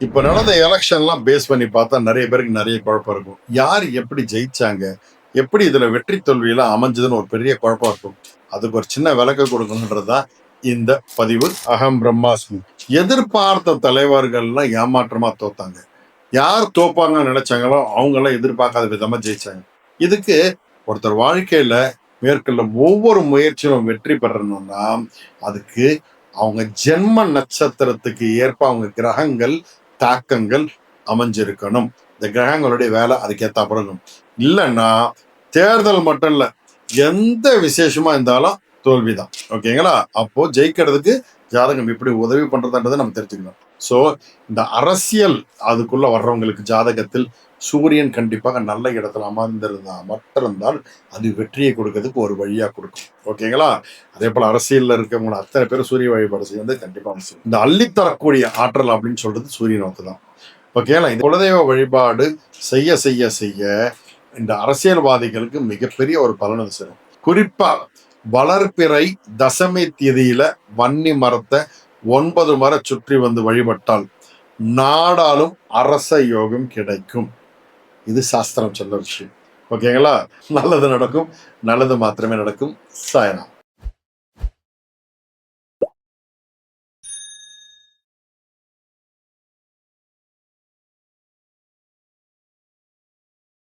இப்ப நடந்த எலெக்ஷன்லாம் பேஸ் பண்ணி பார்த்தா நிறைய பேருக்கு நிறைய குழப்பம் இருக்கும். யார் எப்படி ஜெயிச்சாங்க? எப்படி இதுல வெற்றி தோல்வியெல்லாம் அமைஞ்சதுன்னு ஒரு பெரிய குழப்பம் இருக்கும். அதுக்கு ஒரு சின்ன விளக்கம் கொடுக்கணுன்றது தான் இந்த பதிவு. அகம் பிரம்மாஸ்மி. எதிர்பார்த்த தலைவர்கள்லாம் ஏமாற்றமா தோத்தாங்க. யார் தோப்பாங்கன்னு நினைச்சாங்களோ அவங்கெல்லாம் எதிர்பார்க்காத விதமா ஜெயிச்சாங்க. இதுக்கு ஒருத்தர் வாழ்க்கையில மேற்கொள்ள ஒவ்வொரு முயற்சியும் வெற்றி பெறணும்னா அதுக்கு அவங்க ஜென்ம நட்சத்திரத்துக்கு ஏற்ப அவங்க கிரகங்கள் தாக்கங்கள் அமைஞ்சிருக்கணும். இந்த கிரகங்களுடைய வேலை அதுக்கேற்ற இருக்கணும். இல்லைன்னா தேர்தல் மட்டும் இல்ல, எந்த விசேஷமா இருந்தாலும் தோல்விதான். ஓகேங்களா? அப்போ ஜெயிக்கிறதுக்கு ஜாதகம் எப்படி உதவி பண்றதுன்றதை நம்ம தெரிஞ்சுக்கணும். ஸோ இந்த அரசியல் அதுக்குள்ள வர்றவங்களுக்கு ஜாதகத்தில் சூரியன் கண்டிப்பாக நல்ல இடத்துல அமர்ந்திருந்தா மட்டும்தான் அது வெற்றியை கொடுக்கறதுக்கு ஒரு வழியா கொடுக்கும். ஓகேங்களா? அதே போல அரசியல்ல இருக்கவங்க அத்தனை பேரும் சூரிய வழிபாடு செய்வது கண்டிப்பா அவசியம். இந்த அள்ளித்தரக்கூடிய ஆற்றல் அப்படின்னு சொல்றது சூரிய நோக்கு தான். ஓகேங்களா? இந்த குலதெய்வ வழிபாடு செய்ய செய்ய செய்ய இந்த அரசியல்வாதிகளுக்கு மிகப்பெரிய ஒரு பலனை சேரும். குறிப்பா வளர்பிறை தசமி திதியில வன்னி மரத்தை 9 முறை சுற்றி வந்து வழிபட்டால் நாடாலும் அரச யோகம் கிடைக்கும். இது சாஸ்திரம் சொல்ல விஷயம். ஓகேங்களா? நல்லது நடக்கும், நல்லது மாத்திரமே நடக்கும். சாயனா.